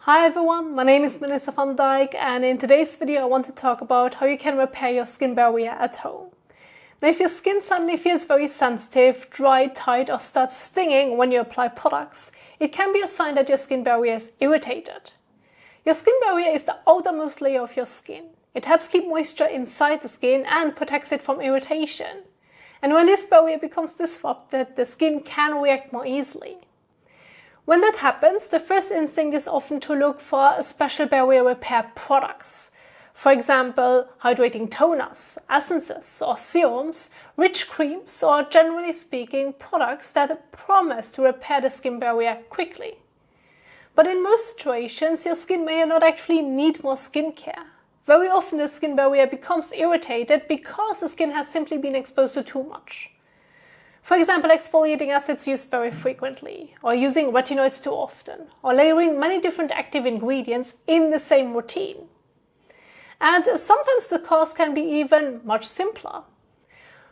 Hi everyone, my name is Melissa van Dijk, and in today's video I want to talk about how you can repair your skin barrier at home. Now, if your skin suddenly feels very sensitive, dry, tight or starts stinging when you apply products, it can be a sign that your skin barrier is irritated. Your skin barrier is the outermost layer of your skin. It helps keep moisture inside the skin and protects it from irritation. And when this barrier becomes disrupted, the skin can react more easily. When that happens, the first instinct is often to look for special barrier repair products. For example, hydrating toners, essences or serums, rich creams, or generally speaking, products that promise to repair the skin barrier quickly. But in most situations, your skin may not actually need more skincare. Very often the skin barrier becomes irritated because the skin has simply been exposed to too much. For example, exfoliating acids used very frequently, or using retinoids too often, or layering many different active ingredients in the same routine. And sometimes the cause can be even much simpler.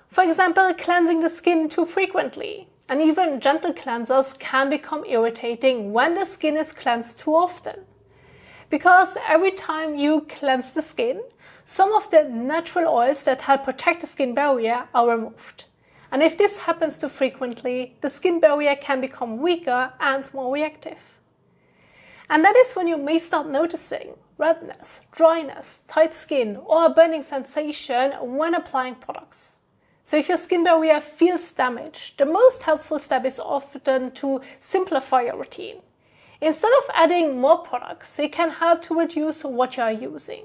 For example, cleansing the skin too frequently, and even gentle cleansers can become irritating when the skin is cleansed too often. Because every time you cleanse the skin, some of the natural oils that help protect the skin barrier are removed. And if this happens too frequently, the skin barrier can become weaker and more reactive. And that is when you may start noticing redness, dryness, tight skin, or a burning sensation when applying products. So if your skin barrier feels damaged, the most helpful step is often to simplify your routine. Instead of adding more products, it can help to reduce what you are using.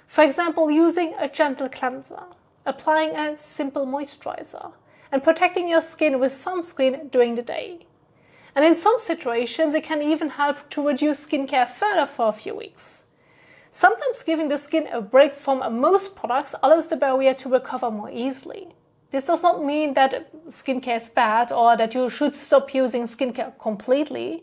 For example, using a gentle cleanser, applying a simple moisturizer, and protecting your skin with sunscreen during the day. And in some situations, it can even help to reduce skincare further for a few weeks. Sometimes giving the skin a break from most products allows the barrier to recover more easily. This does not mean that skincare is bad or that you should stop using skincare completely.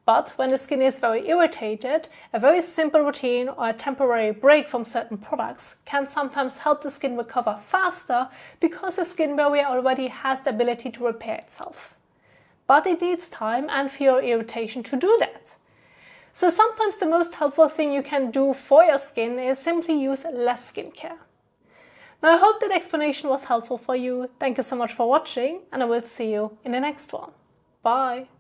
But when the skin is very irritated, a very simple routine or a temporary break from certain products can sometimes help the skin recover faster because the skin barrier already has the ability to repair itself. But it needs time and fewer irritation to do that. So sometimes the most helpful thing you can do for your skin is simply use less skincare. Now I hope that explanation was helpful for you. Thank you so much for watching, and I will see you in the next one. Bye!